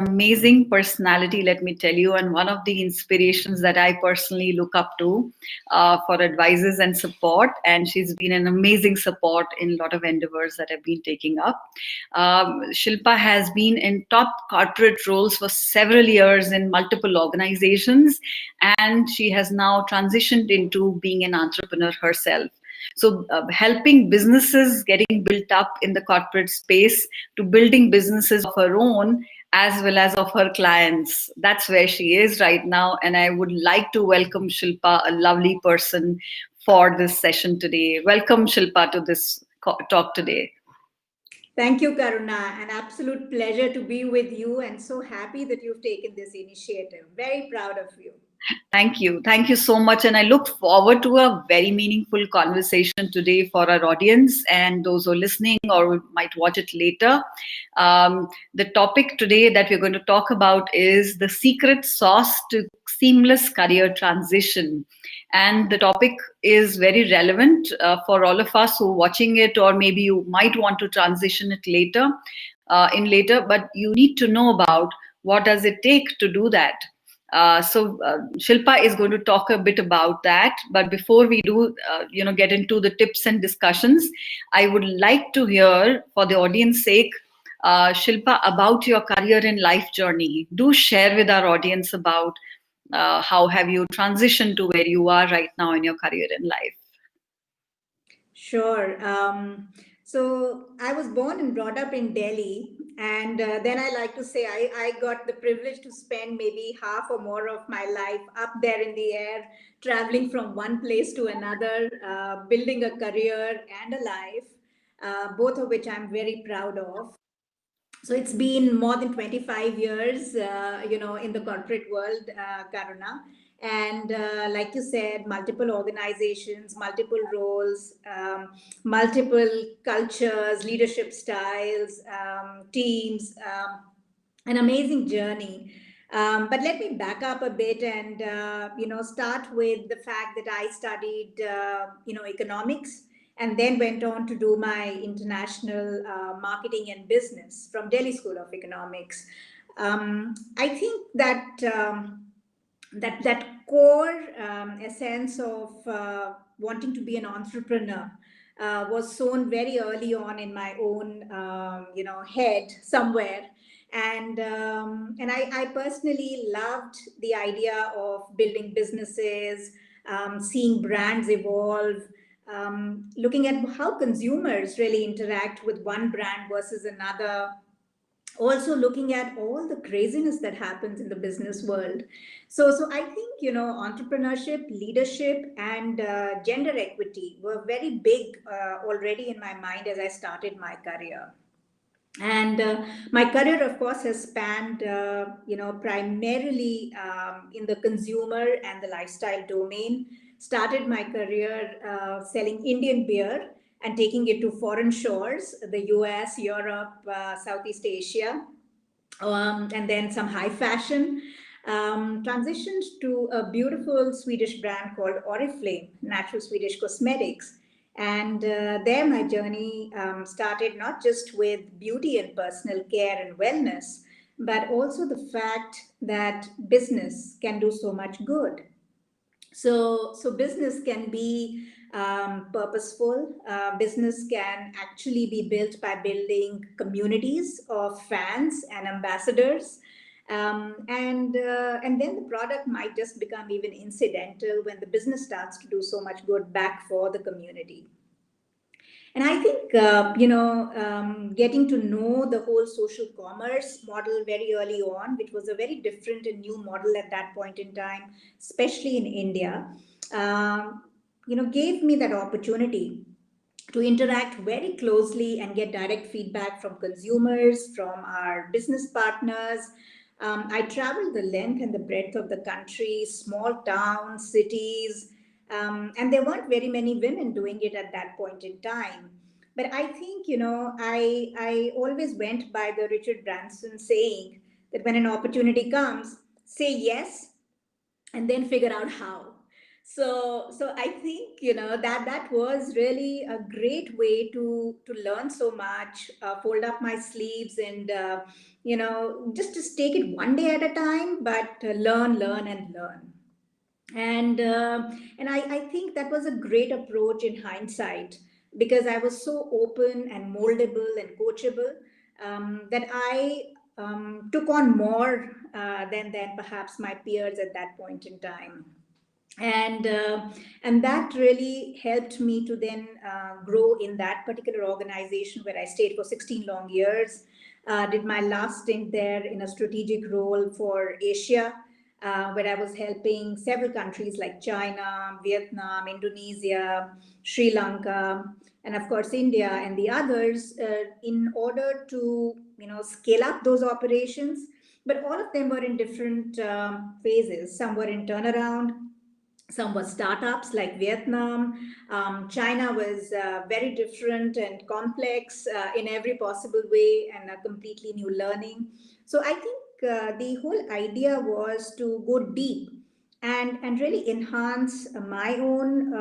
amazing personality, let me tell you, and one of the inspirations that I personally look up to for advices and support. And she's been an amazing support in a lot of endeavors that I've been taking up. Shilpa has been in top corporate roles for several years in multiple organizations, and she has now transitioned into being an entrepreneur herself. So, helping businesses getting built up in the corporate space to building businesses of her own as well as of her clients. That's where she is right now. And I would like to welcome Shilpa, a lovely person, for this session today. Welcome, Shilpa, to this talk today. Thank you, Karuna. An absolute pleasure to be with you, and so happy that you've taken this initiative. Very proud of you. Thank you. Thank you so much. And I look forward to a very meaningful conversation today for our audience and those who are listening or might watch it later. The topic today that we're going to talk about is the secret sauce to seamless career transition. And the topic is very relevant for all of us who are watching it, or maybe you might want to transition it later, but you need to know about what does it take to do that. Shilpa is going to talk a bit about that. But before we do, get into the tips and discussions, I would like to hear, for the audience sake, Shilpa, about your career and life journey. Do share with our audience about how have you transitioned to where you are right now in your career and life. Sure. So I was born and brought up in Delhi. And then I like to say I got the privilege to spend maybe half or more of my life up there in the air, traveling from one place to another, building a career and a life, both of which I'm very proud of. So it's been more than 25 years, in the corporate world, Karuna. And like you said, multiple organizations, multiple roles, multiple cultures, leadership styles, teams, an amazing journey. But let me back up a bit and, start with the fact that I studied, economics, and then went on to do my international marketing and business from Delhi School of Economics. I think that that core essence of wanting to be an entrepreneur was sown very early on in my own head somewhere. And I personally loved the idea of building businesses, seeing brands evolve, looking at how consumers really interact with one brand versus another, also looking at all the craziness that happens in the business world. So I think, entrepreneurship, leadership, and gender equity were very big already in my mind as I started my career. And my career, of course, has spanned, primarily in the consumer and the lifestyle domain. Started my career selling Indian beer and taking it to foreign shores, the US, Europe, Southeast Asia, and then some high fashion. Transitioned to a beautiful Swedish brand called Oriflame, natural Swedish cosmetics. And there, my journey started not just with beauty and personal care and wellness, but also the fact that business can do so much good. So business can be purposeful. Business can actually be built by building communities of fans and ambassadors. And then the product might just become even incidental when the business starts to do so much good back for the community. And I think, getting to know the whole social commerce model very early on, which was a very different and new model at that point in time, especially in India, gave me that opportunity to interact very closely and get direct feedback from consumers, from our business partners. I traveled the length and the breadth of the country, small towns, cities, and there weren't very many women doing it at that point in time. But I think, I always went by the Richard Branson saying that when an opportunity comes, say yes and then figure out how. So I think, that was really a great way to learn so much, fold up my sleeves, and just take it one day at a time, but learn and learn. And I think that was a great approach in hindsight, because I was so open and moldable and coachable, that I took on more than perhaps my peers at that point in time. And uh, and that really helped me to then grow in that particular organization, where I stayed for 16 long years. Did my last stint there in a strategic role for Asia, where I was helping several countries like China, Vietnam, Indonesia, Sri Lanka, and of course India and the others, in order to scale up those operations. But all of them were in different phases. Some were in turnaround, some were startups like Vietnam. China was very different and complex in every possible way, and a completely new learning. So I think the whole idea was to go deep and really enhance my own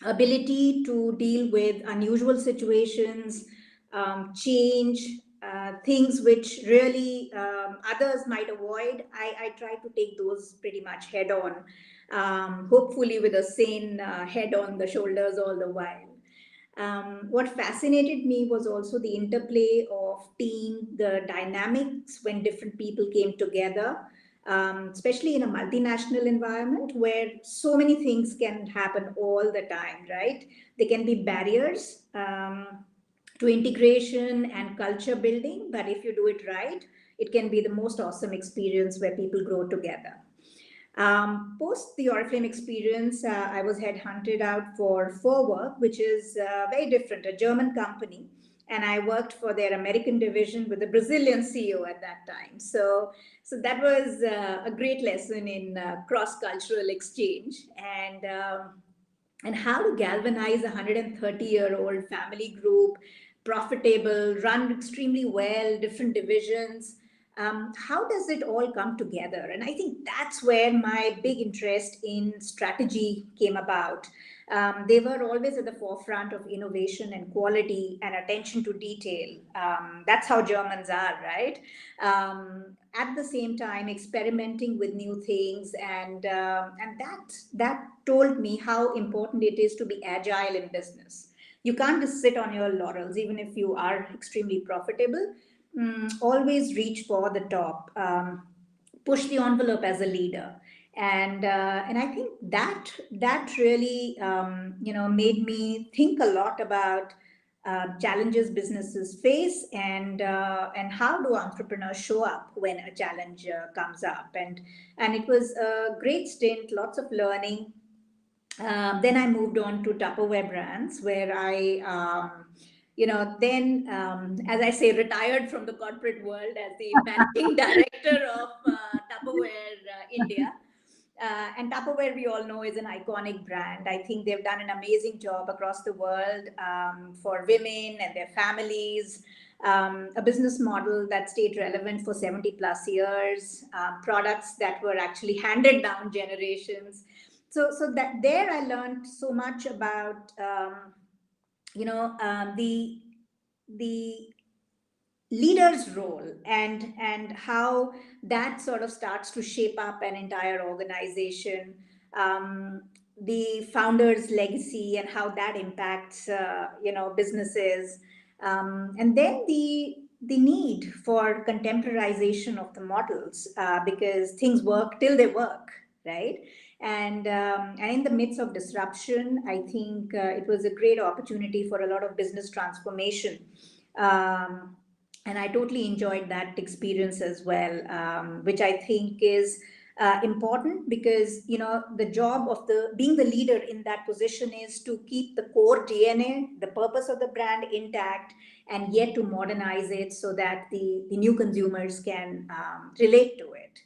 ability to deal with unusual situations, change, things which really others might avoid. I try to take those pretty much head on, hopefully with a sane head on the shoulders all the while. What fascinated me was also the interplay of team, the dynamics when different people came together, especially in a multinational environment where so many things can happen all the time, right? There can be barriers to integration and culture building, but if you do it right, it can be the most awesome experience where people grow together. Post the Oriflame experience, I was headhunted out for Forwork, which is very different, a German company. And I worked for their American division with the Brazilian CEO at that time. So that was a great lesson in cross-cultural exchange, and how to galvanize a 130-year-old family group, profitable, run extremely well, different divisions. How does it all come together? And I think that's where my big interest in strategy came about. They were always at the forefront of innovation and quality and attention to detail. That's how Germans are, right? At the same time, experimenting with new things, and that told me how important it is to be agile in business. You can't just sit on your laurels, even if you are extremely profitable. Always reach for the top. Push the envelope as a leader, and I think that really made me think a lot about challenges businesses face, and how do entrepreneurs show up when a challenge comes up. And it was a great stint, lots of learning. Then I moved on to Tupperware brands, where I, then, as I say, retired from the corporate world as the managing director of Tupperware India. And Tupperware, we all know, is an iconic brand. I think they've done an amazing job across the world, for women and their families. A business model that stayed relevant for 70 plus years, products that were actually handed down generations. So that there I learned so much about the leader's role, and how that sort of starts to shape up an entire organization, the founder's legacy and how that impacts businesses, and then the need for contemporarization of the models, because things work till they work, right? And in the midst of disruption, I think it was a great opportunity for a lot of business transformation. um, and I totally enjoyed that experience as well, which I think is important, because the job of the being the leader in that position is to keep the core DNA, the purpose of the brand intact, and yet to modernize it so that the new consumers can relate to it.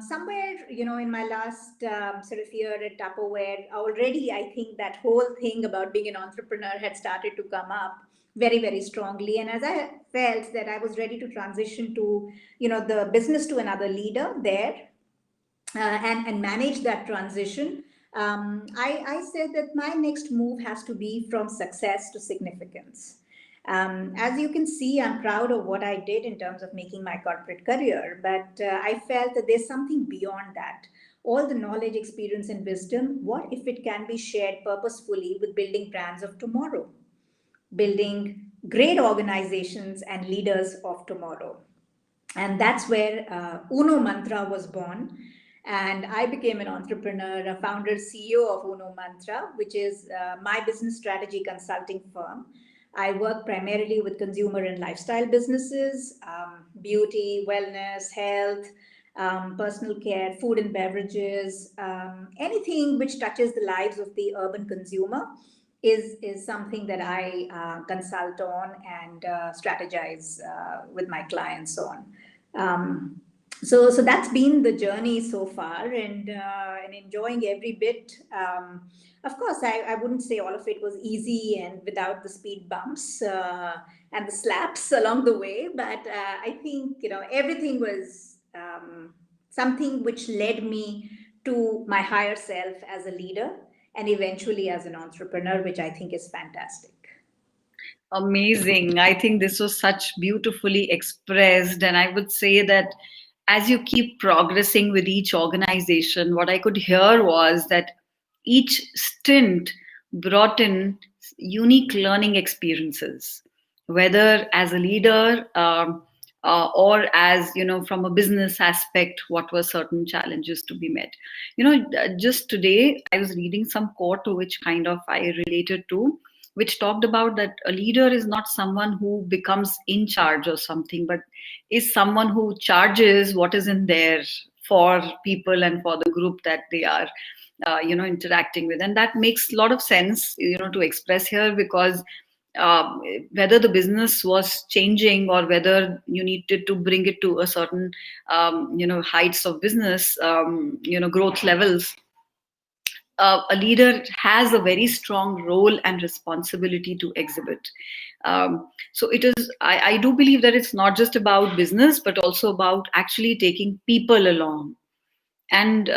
Somewhere, in my last sort of year at Tupperware, already I think that whole thing about being an entrepreneur had started to come up very, very strongly. And as I felt that I was ready to transition to, the business to another leader there, and manage that transition, I said that my next move has to be from success to significance. As you can see, I'm proud of what I did in terms of making my corporate career, but I felt that there's something beyond that. All the knowledge, experience, and wisdom, what if it can be shared purposefully with building brands of tomorrow, building great organizations and leaders of tomorrow? And that's where Uno Mantra was born. And I became an entrepreneur, a founder, CEO of Uno Mantra, which is my business strategy consulting firm. I work primarily with consumer and lifestyle businesses, beauty, wellness, health, personal care, food and beverages, anything which touches the lives of the urban consumer is something that I consult on and strategize with my clients on. So that's been the journey so far, and enjoying every bit. Of course, I wouldn't say all of it was easy and without the speed bumps and the slaps along the way, but I think everything was something which led me to my higher self as a leader and eventually as an entrepreneur, which I think is fantastic. Amazing. I think this was such beautifully expressed. And I would say that as you keep progressing with each organization, what I could hear was that each stint brought in unique learning experiences, whether as a leader or as, from a business aspect, what were certain challenges to be met. Just today, I was reading some quote which kind of I related to, which talked about that a leader is not someone who becomes in charge of something, but is someone who charges what is in there for people and for the group that they are interacting with. And that makes a lot of sense to express here, because uh, whether the business was changing or whether you needed to bring it to a certain heights of business growth levels, a leader has a very strong role and responsibility to exhibit. So it is, I do believe that it's not just about business, but also about actually taking people along. And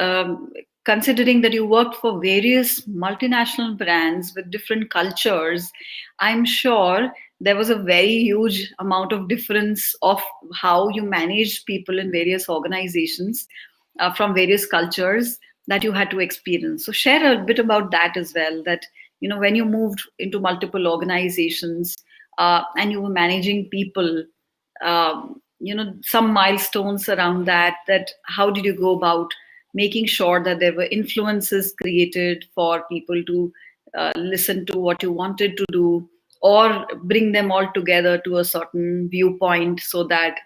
considering that you worked for various multinational brands with different cultures, I'm sure there was a very huge amount of difference of how you managed people in various organizations from various cultures that you had to experience. So share a bit about that as well, that when you moved into multiple organizations and you were managing people, some milestones around that how did you go about making sure that there were influences created for people to listen to what you wanted to do, or bring them all together to a certain viewpoint so that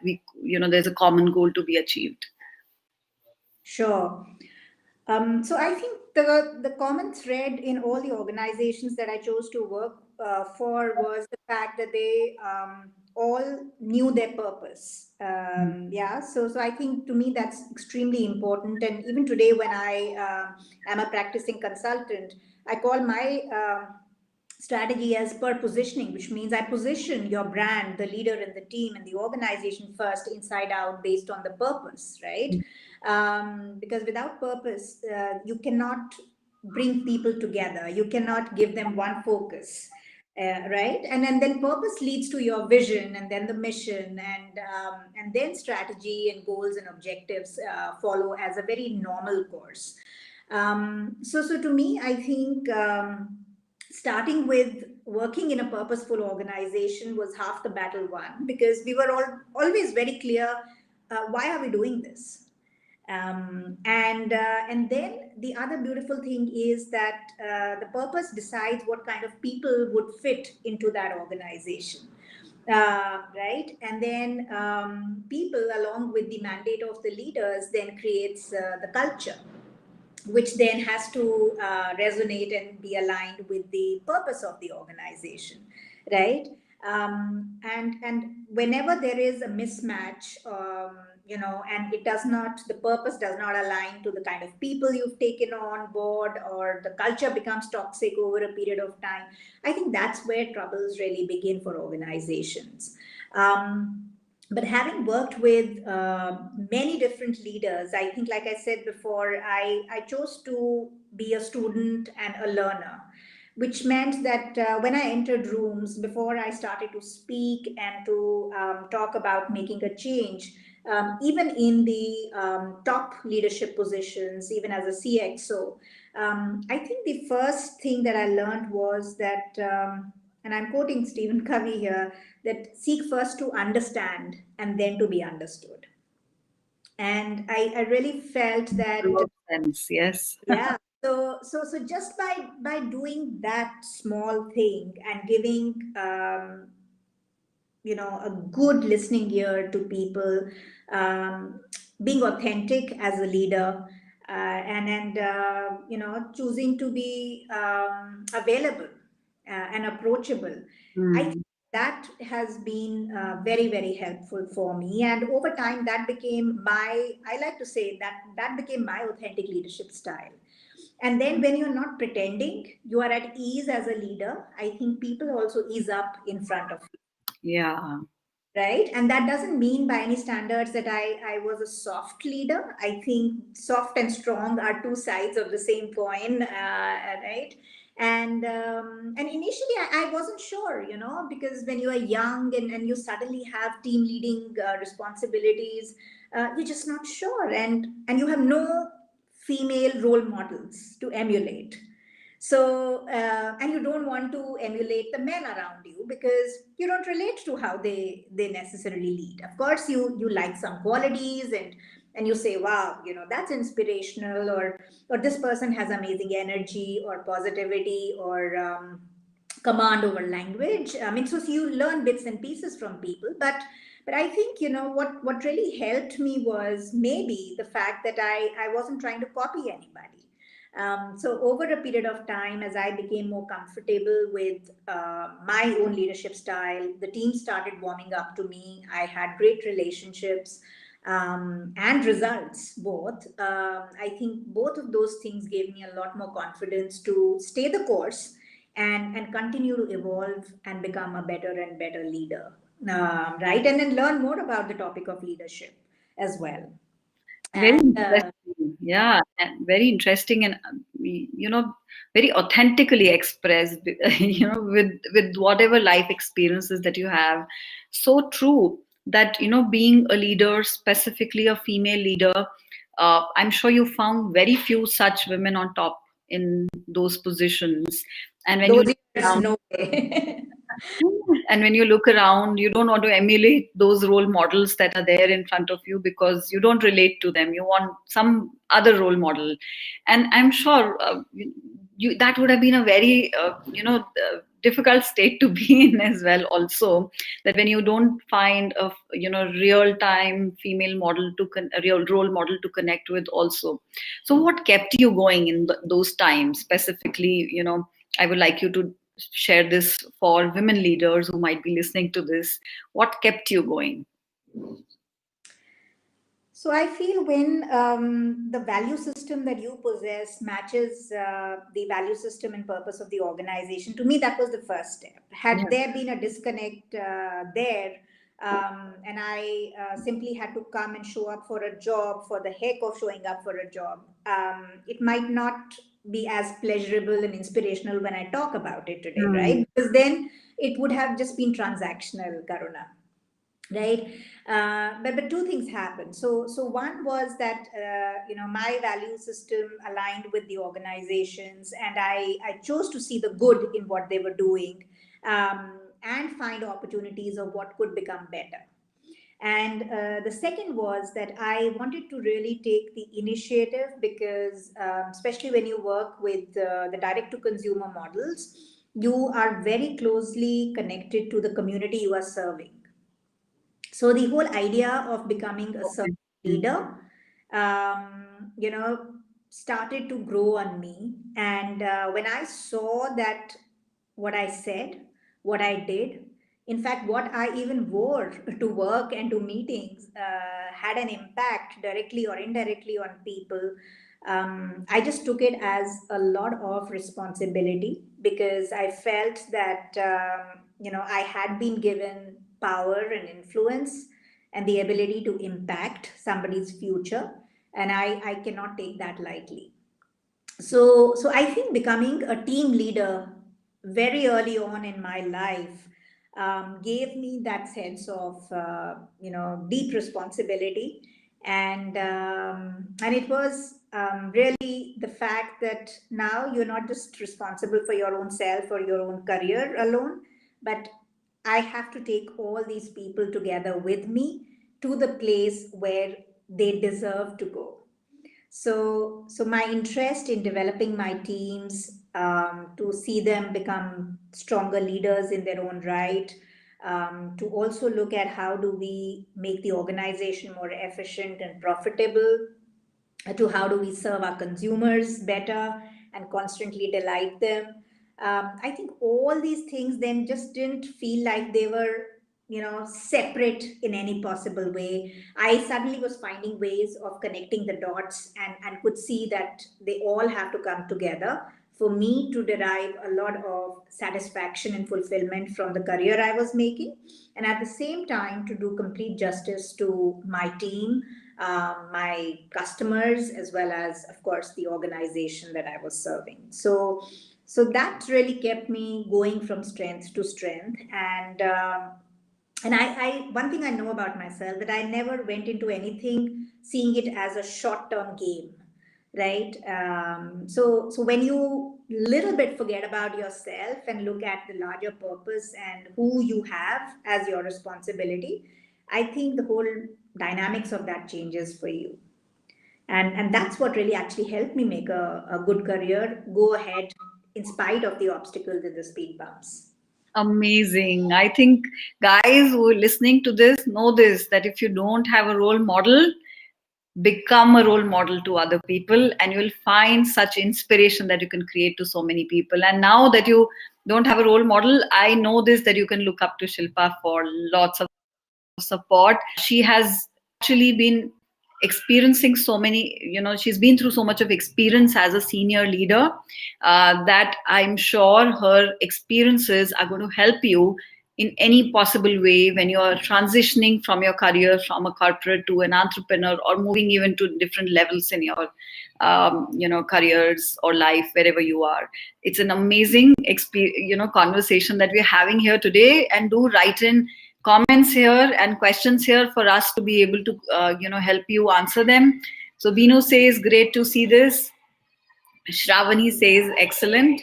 there's a common goal to be achieved. Sure. So I think the common thread in all the organizations that I chose to work for was the fact that they all knew their purpose. Yeah. So I think to me that's extremely important. And even today, when I am a practicing consultant, I call my strategy as per positioning, which means I position your brand, the leader and the team and the organization first, inside out, based on the purpose, right? Because without purpose, you cannot bring people together. You cannot give them one focus. Right, and then purpose leads to your vision, and then the mission, and then strategy and goals and objectives follow as a very normal course. So to me, I think starting with working in a purposeful organization was half the battle won, because we were always very clear, why are we doing this? And then the other beautiful thing is that the purpose decides what kind of people would fit into that organization. Right, and then people, along with the mandate of the leaders, then creates the culture, which then has to resonate and be aligned with the purpose of the organization, right? And whenever there is a mismatch, and it does not, the purpose does not align to the kind of people you've taken on board, or the culture becomes toxic over a period of time, I think that's where troubles really begin for organizations. But having worked with many different leaders, I think, like I said before, I chose to be a student and a learner, which meant that when I entered rooms, before I started to speak and to talk about making a change, even in the top leadership positions, even as a CXO, I think the first thing that I learned was that, and I'm quoting Stephen Covey here, that seek first to understand and then to be understood. And I really felt A that, lot of sense. Yes. yeah. So just by doing that small thing and giving a good listening ear to people, being authentic as a leader, and choosing to be available and approachable, I think Hmm. that has been very very helpful for me. And over time that became my, I like to say that that became my authentic leadership style. And then when you're not pretending, you are at ease as a leader, I think people also ease up in front of you, Yeah. right? And that doesn't mean by any standards that I was a soft leader. I think soft and strong are two sides of the same coin, right? And initially I wasn't sure, because when you are young and you suddenly have team leading responsibilities, you're just not sure, and you have no female role models to emulate. So and you don't want to emulate the men around you because you don't relate to how they necessarily lead. Of course you like some qualities, and you say, wow, that's inspirational, or this person has amazing energy or positivity or command over language. I mean, so you learn bits and pieces from people, but I think, what really helped me was maybe the fact that I wasn't trying to copy anybody. So over a period of time, as I became more comfortable with my own leadership style, the team started warming up to me. I had great relationships and results both. I think both of those things gave me a lot more confidence to stay the course and continue to evolve and become a better and better leader. Right, and then learn more about the topic of leadership as well. Very And interesting. Yeah, and very interesting, and very authentically expressed. With whatever life experiences that you have. So true that being a leader, specifically a female leader, I'm sure you found very few such women on top in those positions. And when you those look years, around, no way. and when you look around, you don't want to emulate those role models that are there in front of you because you don't relate to them. You want some other role model. And I'm sure that would have been a very difficult state to be in as well also, that when you don't find a real time female model a real role model to connect with also. So what kept you going in those times specifically? I would like you to share this for women leaders who might be listening to this. What kept you going? So I feel when the value system that you possess matches the value system and purpose of the organization, to me that was the first step. Had Yeah. there been a disconnect there, and I simply had to come and show up for a job for the heck of showing up for a job, it might not be as pleasurable and inspirational when I talk about it today, Hmm. right? Because then it would have just been transactional, Karuna, right? But two things happened. So one was that my value system aligned with the organizations, and I chose to see the good in what they were doing, and find opportunities of what could become better. And the second was that I wanted to really take the initiative because, especially when you work with the direct to consumer models, you are very closely connected to the community you are serving. So the whole idea of becoming a servant Okay. Hmm. leader, um, you know started to grow on me. And when I saw that what I said, what I did, in fact what I even wore to work and to meetings, had an impact directly or indirectly on people, I just took it as a lot of responsibility, because I felt that I had been given power and influence, and the ability to impact somebody's future. And I cannot take that lightly. So I think becoming a team leader very early on in my life gave me that sense of deep responsibility, and it was really the fact that now you're not just responsible for your own self or your own career alone, but I have to take all these people together with me to the place where they deserve to go. So my interest in developing my teams, to see them become stronger leaders in their own right, to also look at how do we make the organization more efficient and profitable, to how do we serve our consumers better and constantly delight them. I think all these things then just didn't feel like they were, separate in any possible way. I suddenly was finding ways of connecting the dots, and could see that they all have to come together for me to derive a lot of satisfaction and fulfillment from the career I was making, and at the same time to do complete justice to my team, my customers, as well as, of course, the organization that I was serving. So that really kept me going from strength to strength. And one thing I know about myself, that I never went into anything seeing it as a short-term game, right? So when you little bit forget about yourself and look at the larger purpose and who you have as your responsibility, I think the whole dynamics of that changes for you. And that's what really actually helped me make a good career go ahead in spite of the obstacles and the speed bumps. Amazing. I think guys who are listening to this know this, that if you don't have a role model, become a role model to other people, and you will find such inspiration that you can create to so many people. And now that you don't have a role model, I know this, that you can look up to Shilpa for lots of support. She has actually been experiencing so many, she's been through so much of experience as a senior leader, that I'm sure her experiences are going to help you in any possible way when you are transitioning from your career from a corporate to an entrepreneur, or moving even to different levels in your careers or life, wherever you are. It's an amazing conversation that we're having here today. And do write in comments here and questions here for us to be able to help you answer them. So Binu says, great to see this. Shravani says, excellent.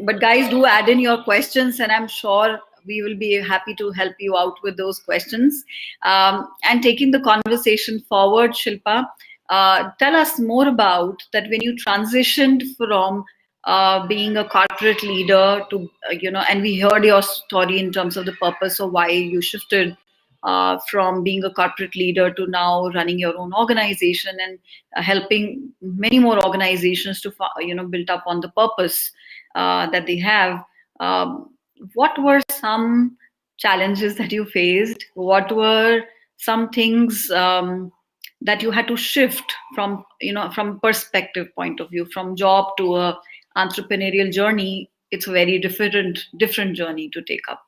But guys, do add in your questions, and I'm sure we will be happy to help you out with those questions. And taking the conversation forward, Shilpa, tell us more about that when you transitioned from being a corporate leader to, and we heard your story in terms of the purpose of why you shifted from being a corporate leader to now running your own organization, and helping many more organizations to build up on the purpose that they have. What were some challenges that you faced? What were some things that you had to shift from, from perspective point of view, from job to a entrepreneurial journey? It's a very different journey to take up.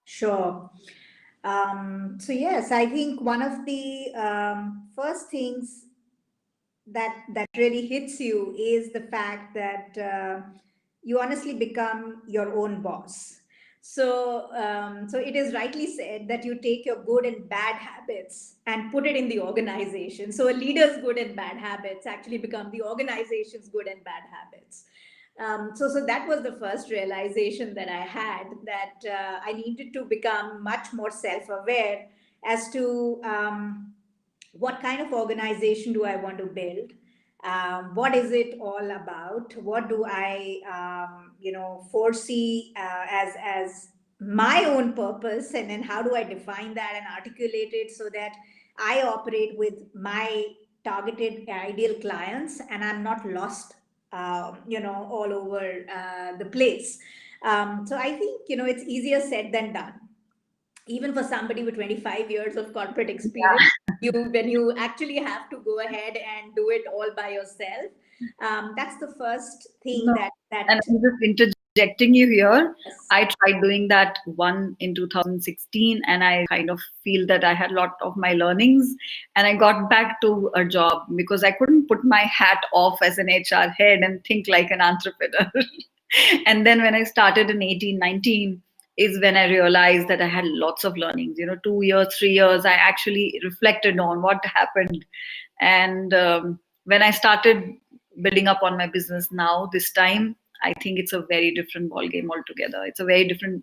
Sure. So yes, I think one of the first things that really hits you is the fact that you honestly become your own boss. So it is rightly said that you take your good and bad habits and put it in the organization. So a leader's good and bad habits actually become the organization's good and bad habits. So that was the first realization that I had, that I needed to become much more self-aware as to what kind of organization do I want to build. What is it all about? What do I, foresee as my own purpose, and then how do I define that and articulate it so that I operate with my targeted ideal clients and I'm not lost, all over the place. So I think, it's easier said than done, even for somebody with 25 years of corporate experience. When you actually have to go ahead and do it all by yourself, that's the first thing No, that and I'm just rejecting you here. Yes. I tried doing that one in 2016, and I kind of feel that I had a lot of my learnings, and I got back to a job because I couldn't put my hat off as an HR head and think like an entrepreneur. And then when I started in 18, 19 is when I realized that I had lots of learnings. 2 years, 3 years, I actually reflected on what happened. And when I started building up on my business now, this time, I think it's a very different ball game altogether. It's a very different,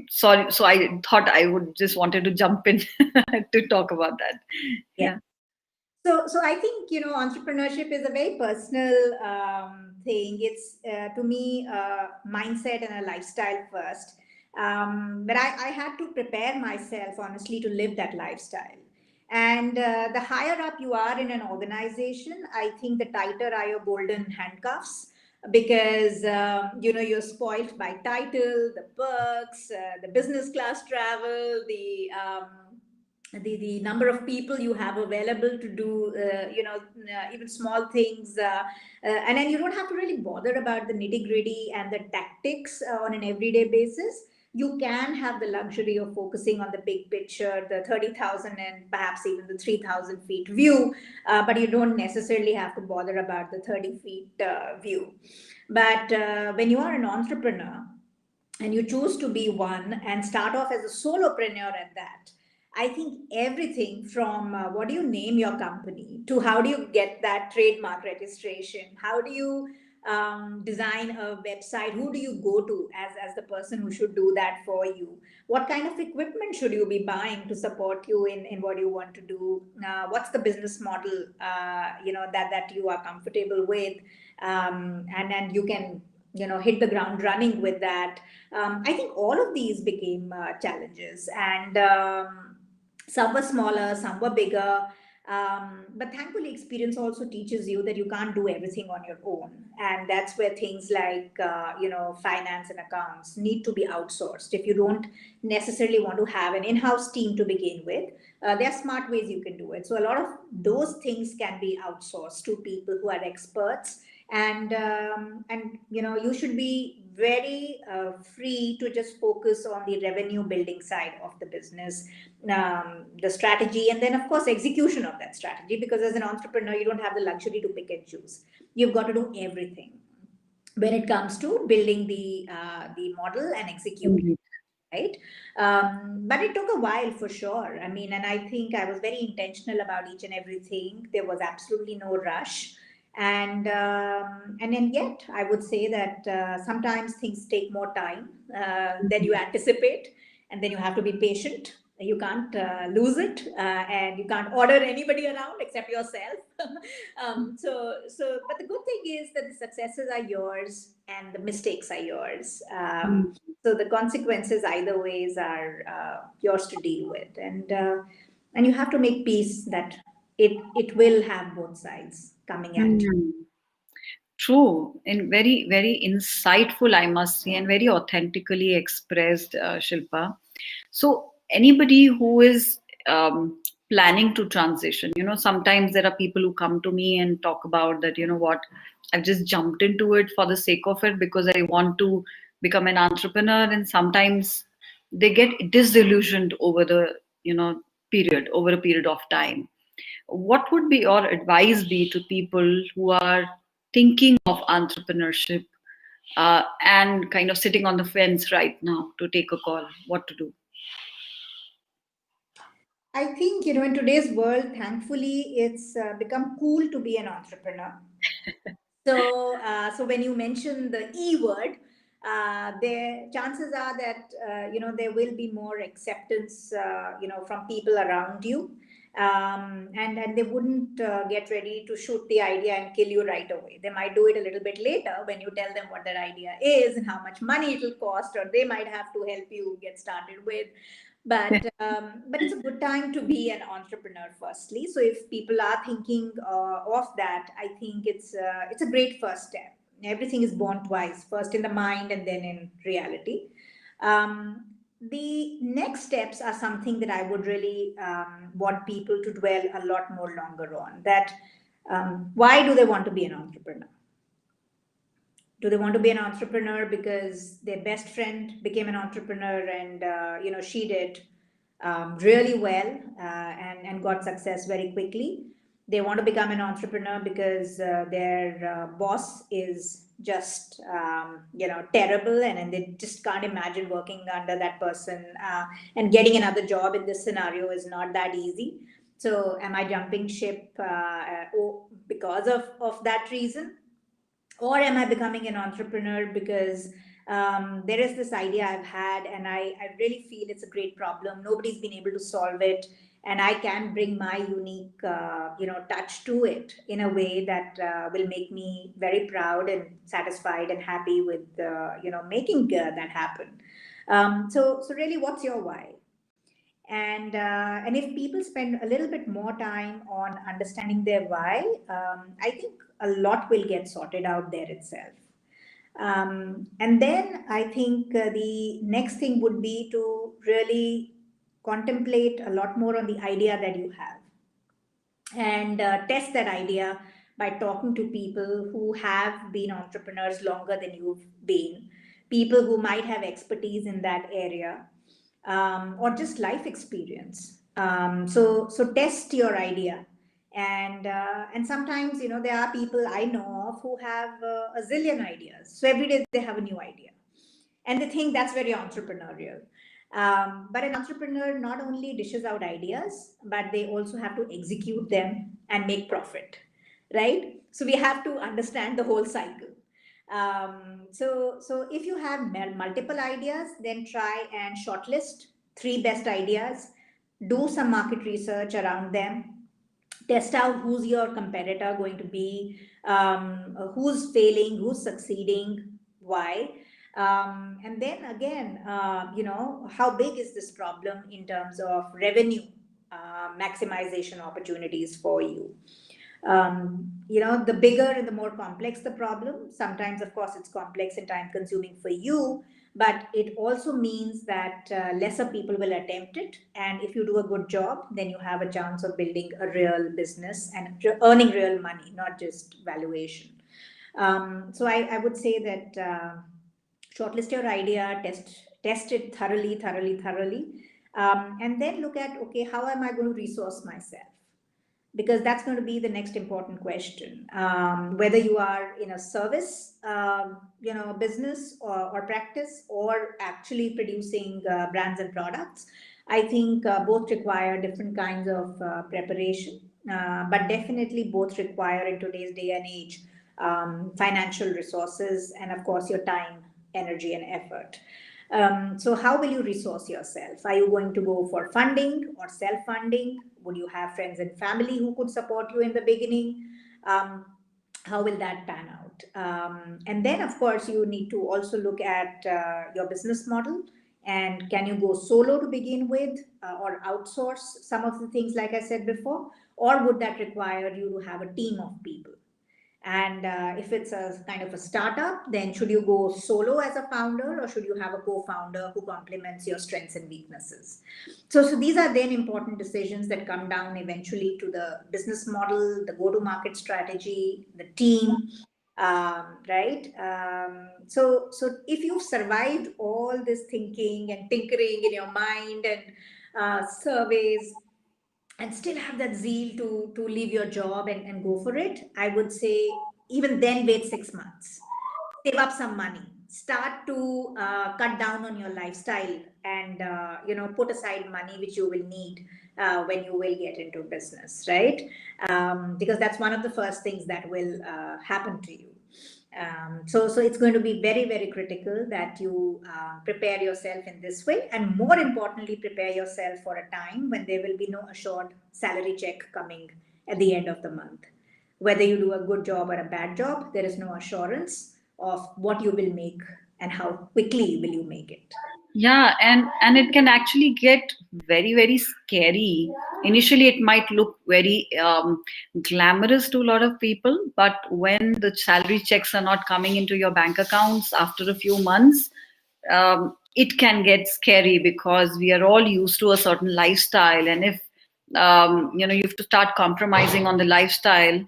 sorry. So I thought I would just wanted to jump in to talk about that. Yeah. Yeah. So I think entrepreneurship is a very personal thing. It's to me mindset and a lifestyle first. But I had to prepare myself honestly to live that lifestyle. And the higher up you are in an organization, I think the tighter are your golden handcuffs because you're spoiled by title, the perks, the business class travel, the number of people you have available to do even small things and then you don't have to really bother about the nitty gritty and the tactics on an everyday basis. You can have the luxury of focusing on the big picture, the 30,000 and perhaps even the 3,000 feet view, but you don't necessarily have to bother about the 30 feet view. But when you are an entrepreneur and you choose to be one and start off as a solopreneur at that, I think everything from what do you name your company to how do you get that trademark registration, how do you design a website, who do you go to as the person who should do that for you, what kind of equipment should you be buying to support you in what you want to do, what's the business model that you are comfortable with, and you can hit the ground running with that. I think all of these became challenges, and some were smaller, some were bigger. But thankfully, experience also teaches you that you can't do everything on your own, and that's where things like finance and accounts need to be outsourced. If you don't necessarily want to have an in-house team to begin with, there are smart ways you can do it. So a lot of those things can be outsourced to people who are experts, and you should be very free to just focus on the revenue building side of the business, the strategy, and then of course execution of that strategy, because as an entrepreneur you don't have the luxury to pick and choose. You've got to do everything when it comes to building the model and executing, Indeed. right? But it took a while for sure. I mean, and I think I was very intentional about each and everything. There was absolutely no rush, and then yet I would say that sometimes things take more time than you anticipate, and then you have to be patient. You can't lose it, and you can't order anybody around except yourself. But the good thing is that the successes are yours and the mistakes are yours. So the consequences either ways are yours to deal with, and you have to make peace that it will have both sides coming at you. Mm. True, and very, very insightful, I must say, and very authentically expressed, Shilpa. So, anybody who is planning to transition, sometimes there are people who come to me and talk about that, what, I've just jumped into it for the sake of it because I want to become an entrepreneur, and sometimes they get disillusioned over over a period of time. What would be your advice be to people who are thinking of entrepreneurship and kind of sitting on the fence right now to take a call? What to do? I think, in today's world, thankfully, it's become cool to be an entrepreneur. So when you mention the E word, there chances are that there will be more acceptance, from people around you, and they wouldn't get ready to shoot the idea and kill you right away. They might do it a little bit later when you tell them what that idea is and how much money it will cost, or they might have to help you get started with. But it's a good time to be an entrepreneur, firstly. So if people are thinking of that, I think it's a great first step. Everything is born twice, first in the mind and then in reality. The next steps are something that I would really want people to dwell a lot more longer on. That why do they want to be an entrepreneur? Do they want to be an entrepreneur because their best friend became an entrepreneur and she did really well and got success very quickly? They want to become an entrepreneur because their boss is just terrible, and they just can't imagine working under that person, and getting another job in this scenario is not that easy. So am I jumping ship because of that reason? Or am I becoming an entrepreneur because there is this idea I've had, and I really feel it's a great problem. Nobody's been able to solve it, and I can bring my unique touch to it in a way that will make me very proud and satisfied and happy with making that happen. So really, what's your why? And if people spend a little bit more time on understanding their why, I think a lot will get sorted out there itself. And then I think the next thing would be to really contemplate a lot more on the idea that you have, and test that idea by talking to people who have been entrepreneurs longer than you've been, people who might have expertise in that area, or just life experience. So test your idea, and sometimes there are people I know of who have a zillion ideas. So every day they have a new idea, and they think that's very entrepreneurial. But an entrepreneur not only dishes out ideas, but they also have to execute them and make profit, right? So we have to understand the whole cycle. So if you have multiple ideas, then try and shortlist three best ideas, do some market research around them, test out who's your competitor going to be, who's failing, who's succeeding, why. And then again, how big is this problem in terms of revenue maximization opportunities for you? The bigger and the more complex the problem, sometimes of course it's complex and time consuming for you, but it also means that lesser people will attempt it, and if you do a good job, then you have a chance of building a real business and earning real money, not just valuation. So I would say that shortlist your idea, test it thoroughly, and then look at, okay, how am I going to resource myself? Because that's going to be the next important question. Whether you are in a service, business or practice, or actually producing brands and products, I think both require different kinds of preparation, but definitely both require, in today's day and age, financial resources and, of course, your time, energy, and effort. So how will you resource yourself? Are you going to go for funding or self-funding? Would you have friends and family who could support you in the beginning? How will that pan out? And then, of course, you need to also look at your business model. And can you go solo to begin with, or outsource some of the things, like I said before? Or would that require you to have a team of people? And if it's a kind of a startup, then should you go solo as a founder, or should you have a co-founder who complements your strengths and weaknesses? So these are then important decisions that come down eventually to the business model, the go-to-market strategy, the team, right? So if you've survived all this thinking and tinkering in your mind and surveys, and still have that zeal to leave your job and go for it, I would say even then wait 6 months, save up some money, start to cut down on your lifestyle, and put aside money which you will need when you will get into business, right? Because that's one of the first things that will happen to you. So it's going to be very, very critical that you prepare yourself in this way, and more importantly, prepare yourself for a time when there will be no assured salary check coming at the end of the month. Whether you do a good job or a bad job, there is no assurance of what you will make and how quickly will you make it. Yeah, and it can actually get very, very scary. Initially it might look very glamorous to a lot of people, but when the salary checks are not coming into your bank accounts after a few months, it can get scary, because we are all used to a certain lifestyle, and if you have to start compromising on the lifestyle,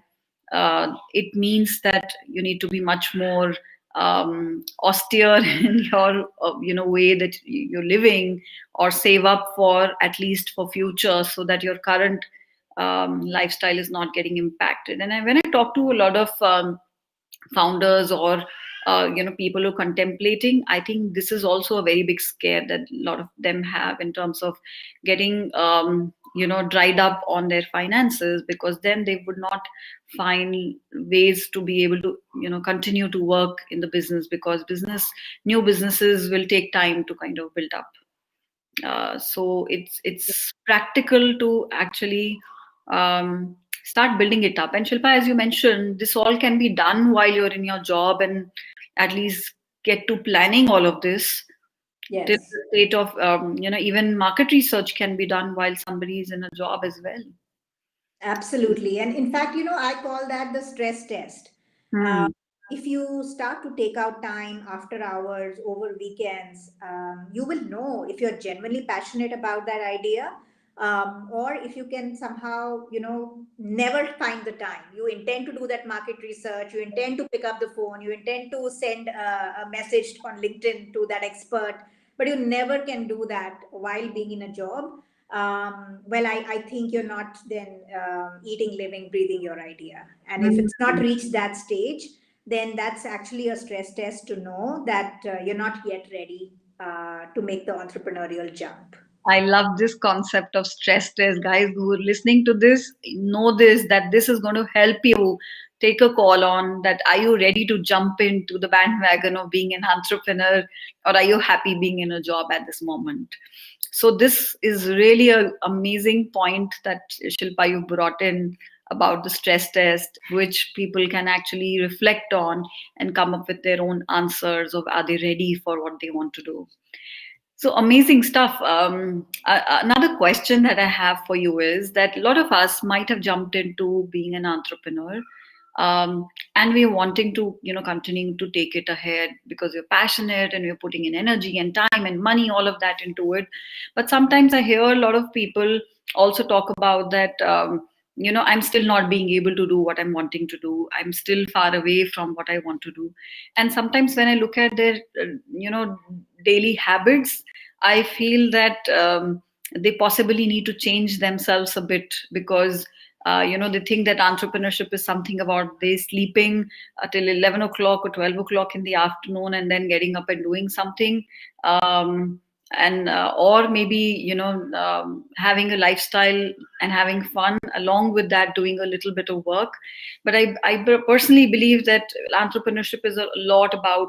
it means that you need to be much more austere in your way that you're living, or save up for at least for future, so that your current lifestyle is not getting impacted. And when I talk to a lot of founders, or people who are contemplating, I think this is also a very big scare that a lot of them have, in terms of getting dried up on their finances, because then they would not find ways to be able to continue to work in the business, because new businesses will take time to kind of build up. So it's practical to actually start building it up. And Shilpa, as you mentioned, this all can be done while you're in your job, and at least get to planning all of this till Yes. the state of even market research can be done while somebody is in a job as well. Absolutely. And in fact, I call that the stress test. Uh, Hmm. if you start to take out time after hours, over weekends, you will know if you're genuinely passionate about that idea, or if you can somehow, never find the time. You intend to do that market research, you intend to pick up the phone, you intend to send a message on LinkedIn to that expert, but you never can do that while being in a job. Well, I think you're not then eating, living, breathing your idea. And if it's not Hmm. reached that stage, then that's actually a stress test to know that you're not yet ready to make the entrepreneurial jump. I love this concept of stress test. Guys who are listening to this, know this, that this is going to help you take a call on that. Are you ready to jump into the bandwagon of being an entrepreneur, or are you happy being in a job at this moment? So this is really a amazing point that Shilpa you brought in about the stress test, which people can actually reflect on and come up with their own answers of, are they ready for what they want to do. So amazing stuff. Another question that I have for you is that a lot of us might have jumped into being an entrepreneur, and we're wanting to, continue to take it ahead because you're passionate and you're putting in energy and time and money, all of that into it. But sometimes I hear a lot of people also talk about that. I'm still not being able to do what I'm wanting to do. I'm still far away from what I want to do. And sometimes when I look at their, daily habits, I feel that they possibly need to change themselves a bit, because they think that entrepreneurship is something about they sleeping till 11 o'clock or 12 o'clock in the afternoon and then getting up and doing something. And or maybe having a lifestyle and having fun along with that, doing a little bit of work. But I personally believe that entrepreneurship is a lot about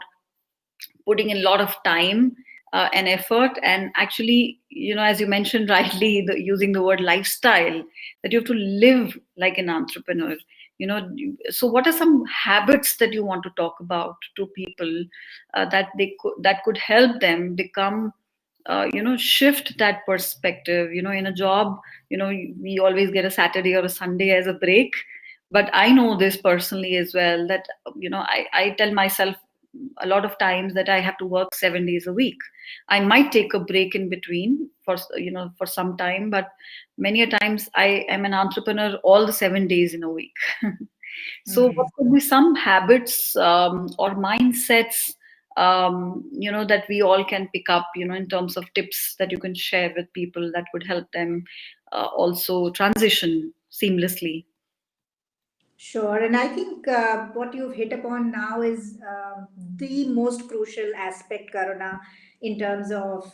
putting in a lot of time and effort, and actually, as you mentioned rightly, using the word lifestyle, that you have to live like an entrepreneur. So what are some habits that you want to talk about to people, that could help them become, shift that perspective. In a job, we always get a Saturday or a Sunday as a break. But I know this personally as well, that I tell myself a lot of times that I have to work 7 days a week. I might take a break in between for for some time, but many a times I am an entrepreneur all the 7 days in a week. So, what Mhm. could be some habits or mindsets, that we all can pick up, in terms of tips that you can share with people that could help them also transition seamlessly? Sure, and I think what you've hit upon now is the most crucial aspect, Karuna, in terms of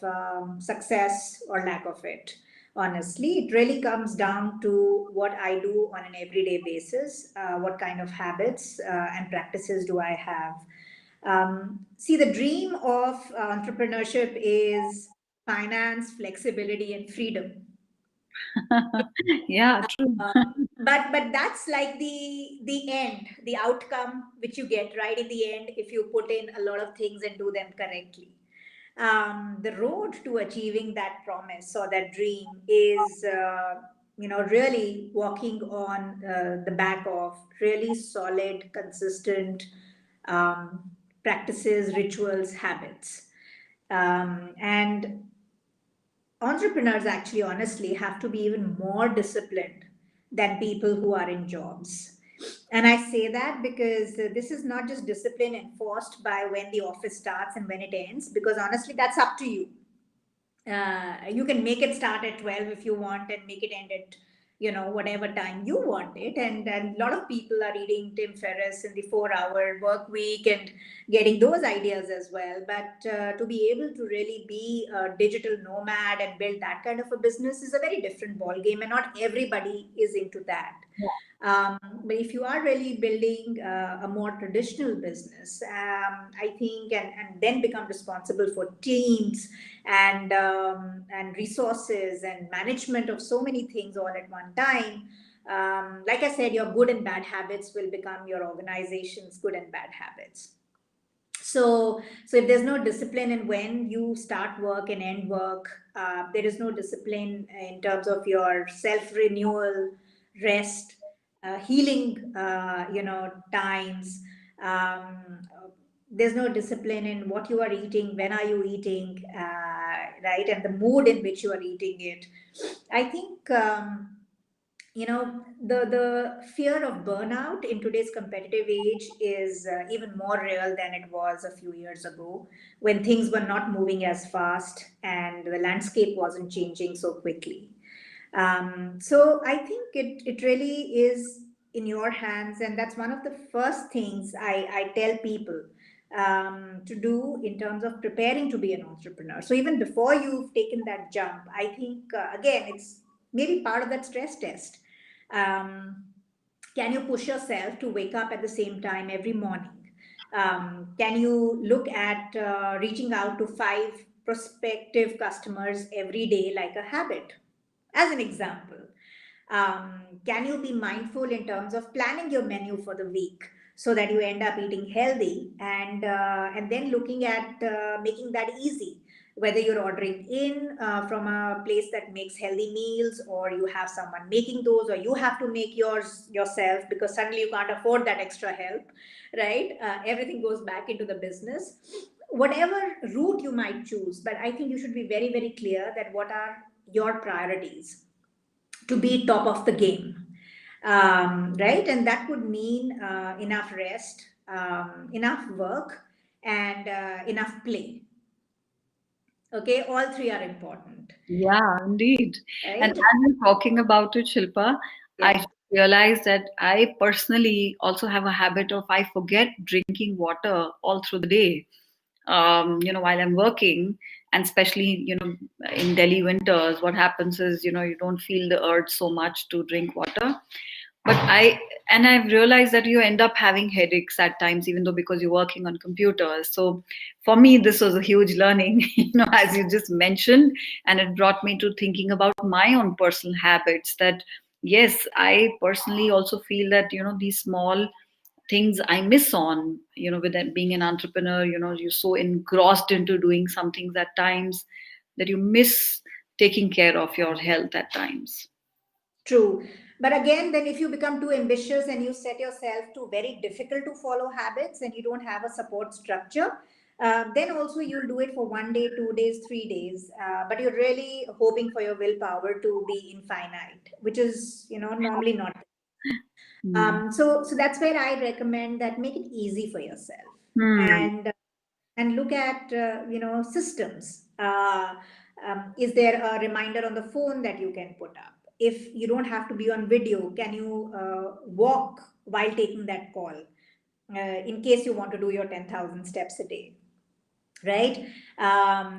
success or lack of it. Honestly, it really comes down to what I do on an everyday basis, what kind of habits and practices do I have. See, the dream of entrepreneurship is finance, flexibility, and freedom. Yeah, true. But that's like the end, the outcome which you get right in the end if you put in a lot of things and do them correctly. The road to achieving that promise or that dream is really walking on the back of really solid, consistent practices, rituals, habits. And entrepreneurs actually honestly have to be even more disciplined than people who are in jobs. And I say that because this is not just discipline enforced by when the office starts and when it ends, because honestly, that's up to you. You can make it start at 12 if you want and make it end at whatever time you want it. And a lot of people are reading Tim Ferriss in the 4-hour work week and getting those ideas as well. But to be able to really be a digital nomad and build that kind of a business is a very different ball game, and not everybody is into that. But if you are really building a more traditional business, I think, and then become responsible for teams and resources and management of so many things all at one time. Like I said, your good and bad habits will become your organization's good and bad habits. So if there's no discipline in when you start work and end work, there is no discipline in terms of your self renewal, rest, healing, times. Um, there's no discipline in what you are eating, when are you eating, right, and the mood in which you are eating it. I think. The fear of burnout in today's competitive age is even more real than it was a few years ago, when things were not moving as fast and the landscape wasn't changing so quickly. So I think it really is in your hands, and that's one of the first things I tell people to do in terms of preparing to be an entrepreneur. So even before you've taken that jump, I think again, it's maybe part of that stress test. um, can you push yourself to wake up at the same time every morning? Can you look at reaching out to 5 prospective customers every day like a habit, as an example? Can you be mindful in terms of planning your menu for the week so that you end up eating healthy, and then looking at making that easy, whether you're ordering in from a place that makes healthy meals, or you have someone making those, or you have to make yours yourself because suddenly you can't afford that extra help, right? Everything goes back into the business. Whatever route you might choose, but I think you should be very, very clear that what are your priorities to be top of the game, right? And that would mean enough rest, enough work, and enough play. Okay, all three are important, Yeah, indeed. And right? as you're talking about it, Shilpa, Yeah. I realized that I personally also have a habit of I forget drinking water all through the day. While I'm working, and especially, in Delhi winters, what happens is, you don't feel the urge so much to drink water. But I've realized that you end up having headaches at times, even though because you're working on computers. So for me, this was a huge learning, as you just mentioned, and it brought me to thinking about my own personal habits. That yes, I personally also feel that these small things I miss on, with that being an entrepreneur, you're so engrossed into doing some things at times that you miss taking care of your health at times. True. But again, then if you become too ambitious and you set yourself to very difficult to follow habits and you don't have a support structure, then also you'll do it for 1 day, 2 days, 3 days. But you're really hoping for your willpower to be infinite, which is, normally not. Hmm. So that's where I recommend that make it easy for yourself, Hmm. and look at systems. Is there a reminder on the phone that you can put up? If you don't have to be on video, can you walk while taking that call, in case you want to do your 10,000 steps a day, right?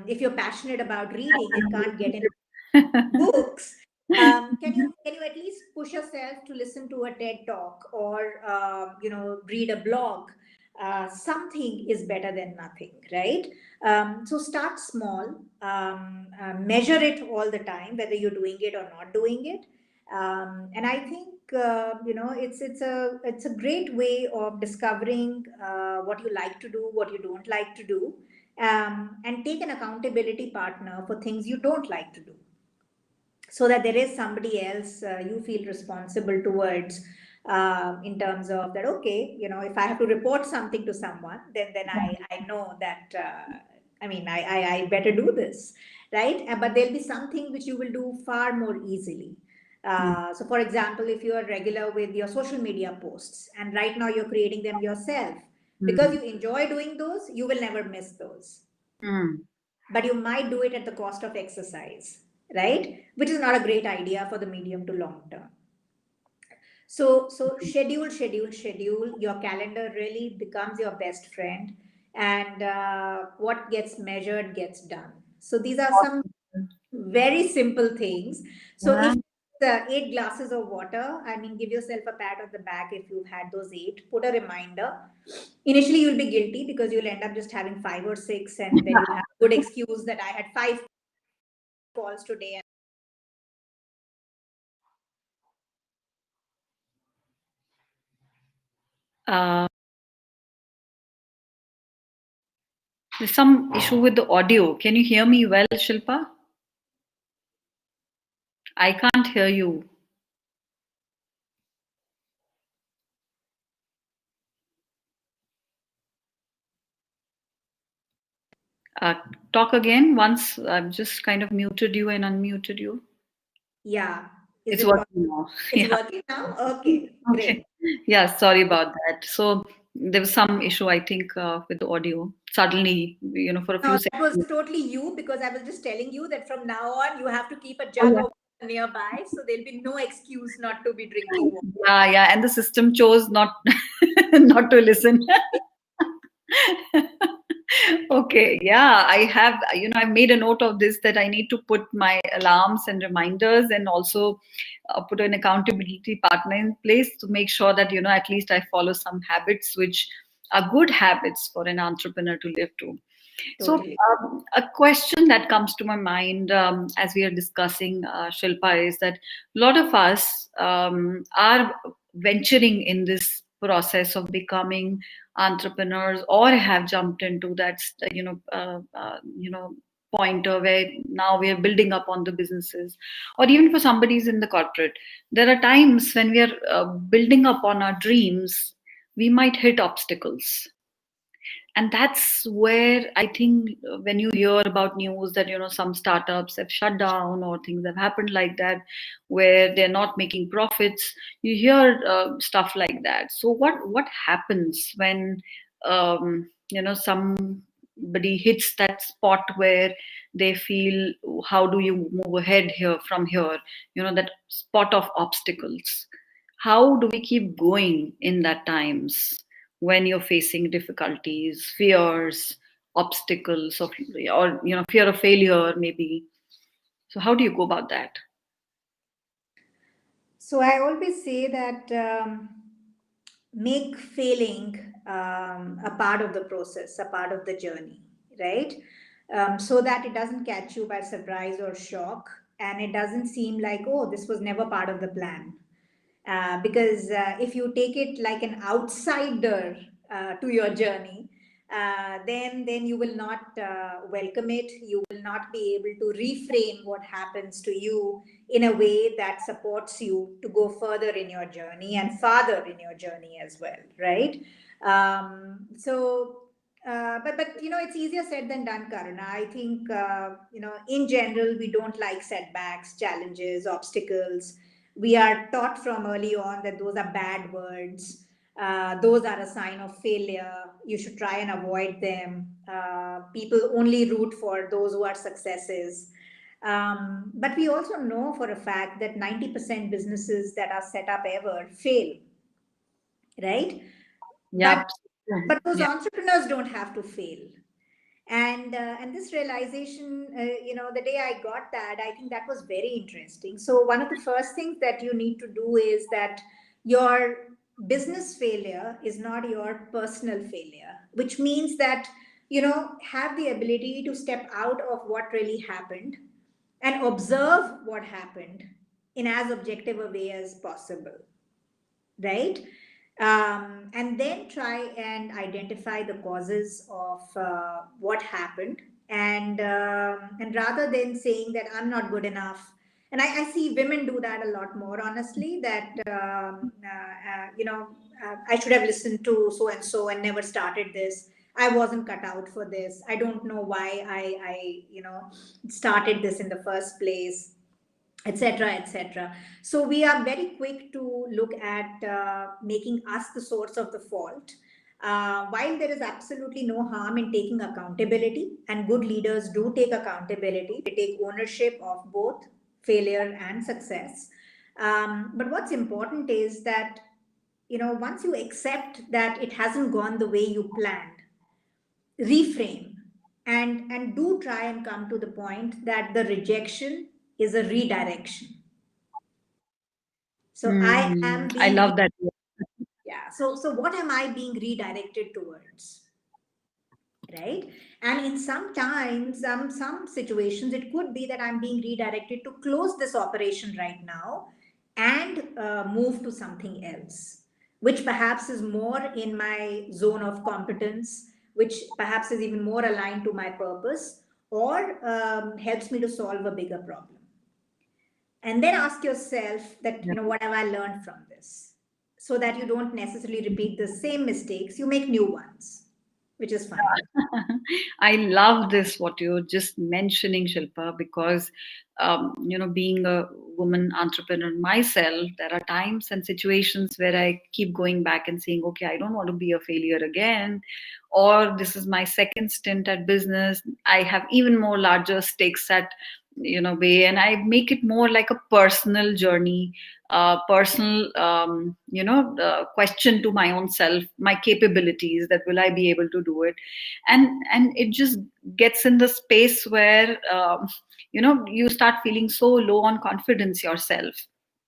If you're passionate about reading and can't get in books, can you at least push yourself to listen to a TED talk, or read a blog? Something is better than nothing, right? So start small, measure it all the time, whether you're doing it or not doing it. And I think it's a great way of discovering what you like to do, what you don't like to do, and take an accountability partner for things you don't like to do, so that there is somebody else you feel responsible towards, in terms of that. Okay, if I have to report something to someone, then I know that, I better do this, right? But there'll be something which you will do far more easily. So, for example, if you are regular with your social media posts and right now you're creating them yourself because Mm. you enjoy doing those, you will never miss those. Mm. But you might do it at the cost of exercise, right? Which is not a great idea for the medium to long term. So schedule. Your calendar really becomes your best friend, and what gets measured gets done. So these are some Awesome. very simple things. So Yeah. if the 8 glasses of water, I mean, give yourself a pat on the back if you've had those eight. Put a reminder. Initially, you'll be guilty because you'll end up just having five or six, and then you'll have a good excuse that I had 5 calls today. Uh, there's some issue with the audio. Can you hear me well, Shilpa? I can't hear you. Uh, Talk again once. I've just kind of muted you and unmuted you. Yeah, is It's it? working now. It's Yeah. working now. Okay, Okay. great. Yeah, sorry about that. So there was some issue, I think, with the audio. Suddenly, for a few No, that was seconds. totally you because I was just telling you that from now on you have to keep a Oh, jug yeah. of water nearby, so there'll be no excuse not to be drinking water. Yeah, yeah. And the system chose not not to listen. Okay, yeah, I have, I made a note of this that I need to put my alarms and reminders and also put an accountability partner in place to make sure that, at least I follow some habits which are good habits for an entrepreneur to live to. So, Totally. a question that comes to my mind as we are discussing, Shilpa, is that a lot of us are venturing in this process of becoming entrepreneurs or have jumped into that, pointer where now we are building up on the businesses, or even for somebody who's in the corporate. There are times when we are building up on our dreams, we might hit obstacles, and that's where I think when you hear about news that some startups have shut down or things have happened like that where they're not making profits, you hear stuff like that. So what happens when somebody hits that spot where they feel, how do you move ahead here from here, that spot of obstacles? How do we keep going in that times when you're facing difficulties, fears, obstacles of, or fear of failure maybe? So how do you go about that? So I always say that make failing a part of the process, a part of the journey, right? So that it doesn't catch you by surprise or shock, and it doesn't seem like, oh, this was never part of the plan. Because if you take it like an outsider to your journey, then you will not welcome it. You will not be able to reframe what happens to you in a way that supports you to go further in your journey and farther in your journey as well, right? But it's easier said than done, Karuna. I think in general we don't like setbacks, challenges, obstacles. We are taught from early on that those are bad words. Those are a sign of failure. You should try and avoid them. People only root for those who are successes. But we also know for a fact that 90% businesses that are set up ever fail, right? Yeah. But but those Yeah. entrepreneurs don't have to fail. And this realization, the day I got that, I think that was very interesting. So one of the first things that you need to do is that your business failure is not your personal failure, which means that have the ability to step out of what really happened and observe what happened in as objective a way as possible, right? And then try and identify the causes of what happened, and rather than saying that I'm not good enough. And I see women do that a lot more, honestly, that I should have listened to so and so and never started this. I wasn't cut out for this. I don't know why I started this in the first place. etc., etc. So we are very quick to look at making us the source of the fault. While there is absolutely no harm in taking accountability, and good leaders do take accountability, they take ownership of both failure and success. But what's important is that, once you accept that it hasn't gone the way you planned, reframe, and do try and come to the point that the rejection is a redirection. So I am I being love that. yeah. So what am I being redirected towards? Right. And in some situations, it could be that I'm being redirected to close this operation right now and move to something else, which perhaps is more in my zone of competence, which perhaps is even more aligned to my purpose, or helps me to solve a bigger problem. And then ask yourself that, what have I learned from this, so that you don't necessarily repeat the same mistakes, you make new ones, which is fine. I love this, what you're just mentioning, Shilpa, because, being a woman entrepreneur myself, there are times and situations where I keep going back and saying, okay, I don't want to be a failure again, or this is my second stint at business. I have even more larger stakes at, way, and I make it more like a personal journey, personal, question to my own self, my capabilities, that will I be able to do it, and it just gets in the space where you start feeling so low on confidence yourself.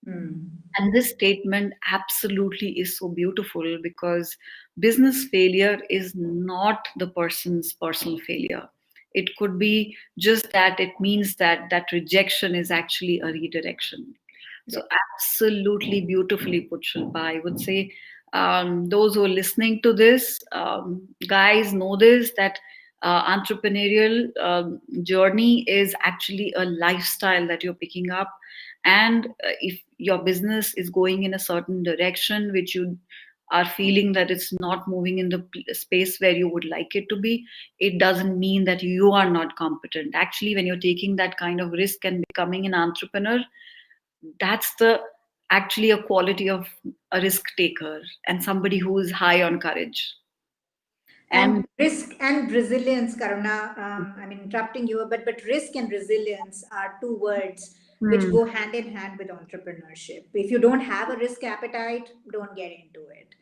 Hmm. And this statement absolutely is so beautiful, because business failure is not the person's personal failure. It could be just that it means that that rejection is actually a redirection. So, absolutely beautifully put, Shilpa. I would say, those who are listening to this, guys, know this, that entrepreneurial journey is actually a lifestyle that you're picking up. And if your business is going in a certain direction which you are feeling that it's not moving in the space where you would like it to be, it doesn't mean that you are not competent. Actually, when you're taking that kind of risk and becoming an entrepreneur, that's the actually a quality of a risk taker and somebody who is high on courage. And And risk and resilience, Karuna, I'm interrupting you, but risk and resilience are two words which hmm, go hand in hand with entrepreneurship. If you don't have a risk appetite, don't get into it.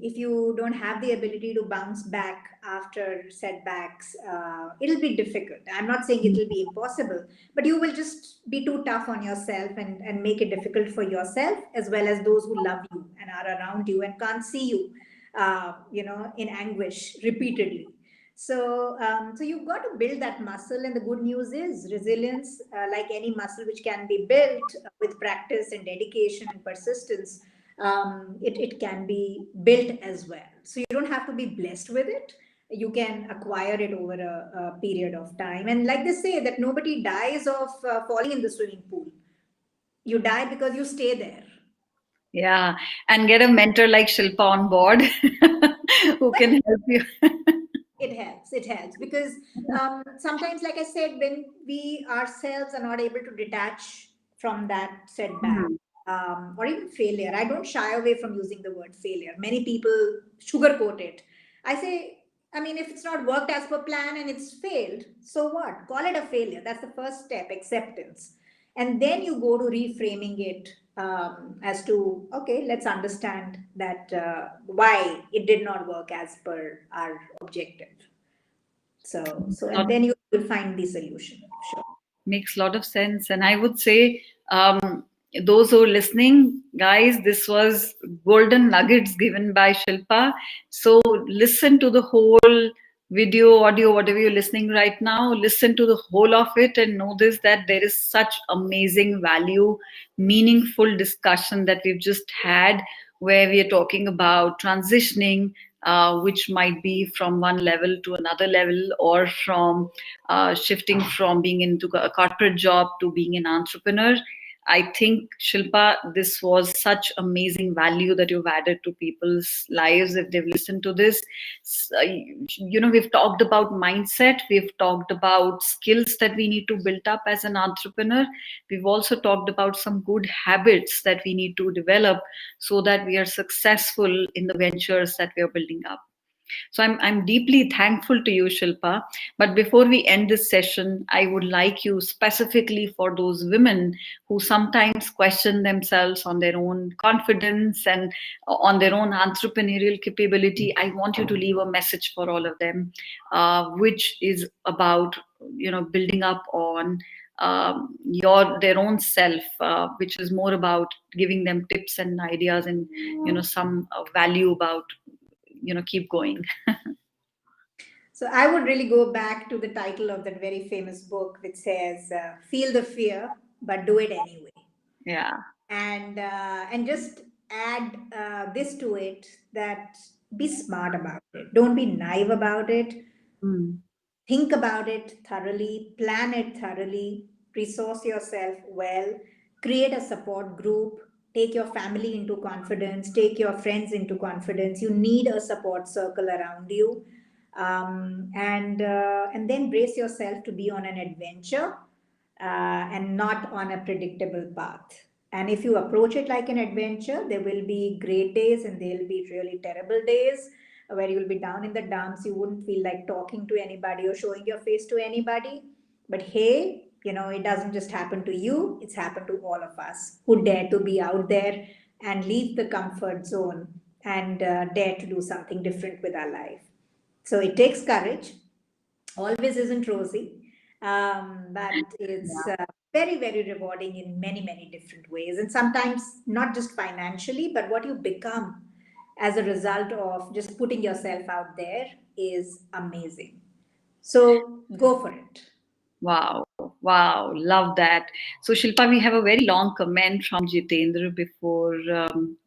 If you don't have the ability to bounce back after setbacks, it'll be difficult. I'm not saying it will be impossible, but you will just be too tough on yourself, and make it difficult for yourself as well as those who love you and are around you and can't see you, in anguish repeatedly. So you've got to build that muscle, and the good news is resilience, like any muscle which can be built with practice and dedication and persistence, it can be built as well. So you don't have to be blessed with it. You can acquire it over a period of time. And like they say, that nobody dies of falling in the swimming pool. You die because you stay there. yeah, and get a mentor like Shilpa on board who can help you. It helps because sometimes, like I said, when we ourselves are not able to detach from that setback, Hmm. or even failure. I don't shy away from using the word failure. Many people sugarcoat it. I say, I mean, if it's not worked as per plan and it's failed, so what? Call it a failure. That's the first step, acceptance. And then you go to reframing it, as to, okay, let's understand that why it did not work as per our objective. And then you will find the solution. Sure. Makes a lot of sense. And I would say, those who are listening, guys, this was golden nuggets given by Shilpa. So listen to the whole video, audio, whatever you're listening right now, listen to the whole of it and know this, that there is such amazing value, meaningful discussion that we've just had, where we are talking about transitioning, which might be from one level to another level, or from shifting from being into a corporate job to being an entrepreneur. I think, Shilpa, this was such amazing value that you've added to people's lives if they've listened to this. We've talked about mindset, we've talked about skills that we need to build up as an entrepreneur. We've also talked about some good habits that we need to develop so that we are successful in the ventures that we are building up. So I'm deeply thankful to you, Shilpa. But before we end this session, I would like you specifically for those women who sometimes question themselves on their own confidence and on their own entrepreneurial capability. I want you to leave a message for all of them, which is about building up on your their own self, which is more about giving them tips and ideas and some value about keep going. So I would really go back to the title of that very famous book, which says, "Feel the fear, but do it anyway." Yeah. And just add this to it, that be smart about it. Don't be naive about it. Mm. Think about it thoroughly, plan it thoroughly, resource yourself well, create a support group, take your family into confidence, take your friends into confidence. You need a support circle around you. And then brace yourself to be on an adventure, and not on a predictable path. And if you approach it like an adventure, there will be great days and there will be really terrible days where you will be down in the dumps. You wouldn't feel like talking to anybody or showing your face to anybody. But hey, it doesn't just happen to you, it's happened to all of us who dare to be out there and leave the comfort zone and dare to do something different with our life. So it takes courage, always isn't rosy, but it's very, very rewarding in many, many different ways. And sometimes not just financially, but what you become as a result of just putting yourself out there is amazing. So go for it. Wow, wow, love that. So, Shilpa, we have a very long comment from Jitendra before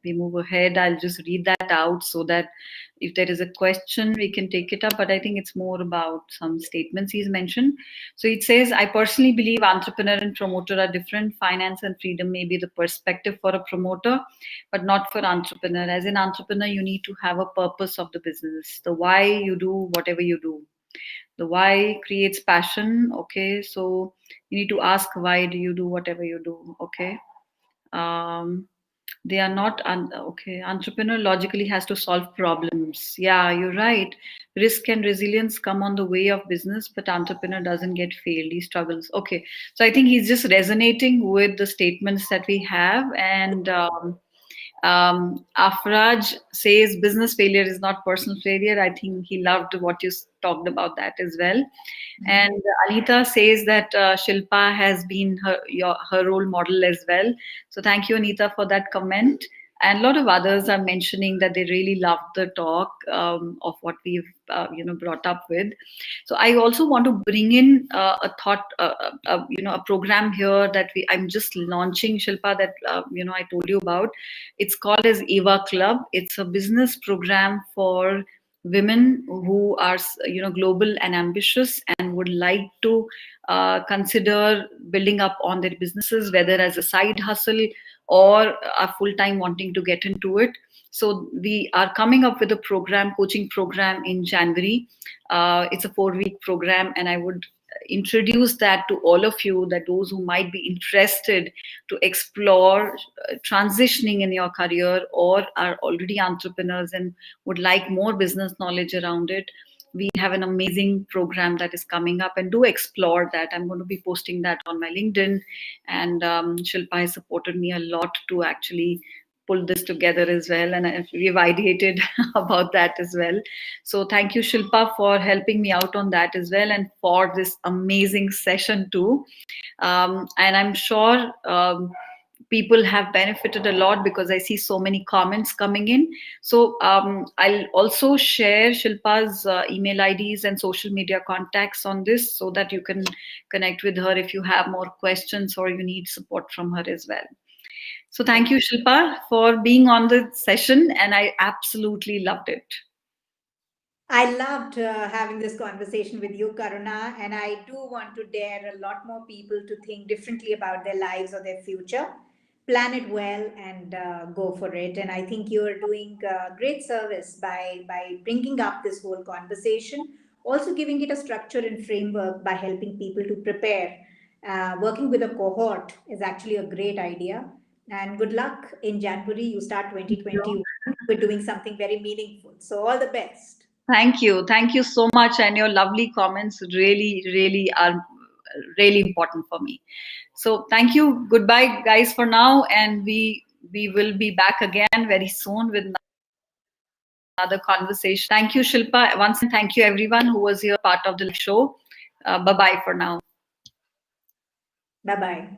we move ahead. I'll just read that out so that if there is a question, we can take it up. But I think it's more about some statements he's mentioned. So, it says, I personally believe entrepreneur and promoter are different. Finance and freedom may be the perspective for a promoter, but not for entrepreneur. As an entrepreneur, you need to have a purpose of the business, the why you do whatever you do. The why creates passion. Okay, so you need to ask why do you do whatever you do. Okay. um they are not okay. Entrepreneur logically has to solve problems. Yeah, you're right. Risk and resilience come on the way of business, but entrepreneur doesn't get failed, he struggles. Okay, so I think he's just resonating with the statements that we have. And Afraj says business failure is not personal failure. I think he loved what you talked about that as well. And Anita says that Shilpa has been her role model as well. So thank you, Anita, for that comment. And a lot of others are mentioning that they really loved the talk of what we've brought up with. So I also want to bring in a thought, a program here that I'm just launching, Shilpa, that I told you about. It's called as Eva Club. It's a business program for women who are global and ambitious and would like to consider building up on their businesses, whether as a side hustle or are full time wanting to get into it. So we are coming up with a coaching program in January. It's a 4-week program, and I would introduce that to all of you, that those who might be interested to explore transitioning in your career or are already entrepreneurs and would like more business knowledge around it. We have an amazing program that is coming up, and do explore that. I'm going to be posting that on my LinkedIn, and Shilpa has supported me a lot to actually pull this together as well, and we've ideated about that as well. So thank you, Shilpa, for helping me out on that as well, and for this amazing session too. And I'm sure people have benefited a lot because I see so many comments coming in. So I'll also share Shilpa's email IDs and social media contacts on this so that you can connect with her if you have more questions or you need support from her as well. So thank you, Shilpa, for being on the session, and I absolutely loved it. I loved having this conversation with you, Karuna, and I do want to dare a lot more people to think differently about their lives or their future. Plan it well and go for it. And I think you're doing great service by bringing up this whole conversation, also giving it a structure and framework by helping people to prepare. Working with a cohort is actually a great idea. And good luck in January. You start Thank you. 2021. We're doing something very meaningful. So, all the best. Thank you. Thank you so much. And your lovely comments really are really important for me. So thank you. Goodbye, guys, for now. And we will be back again very soon with another conversation. Thank you, Shilpa. Once again, thank you everyone who was here part of the show. Bye bye for now. Bye bye.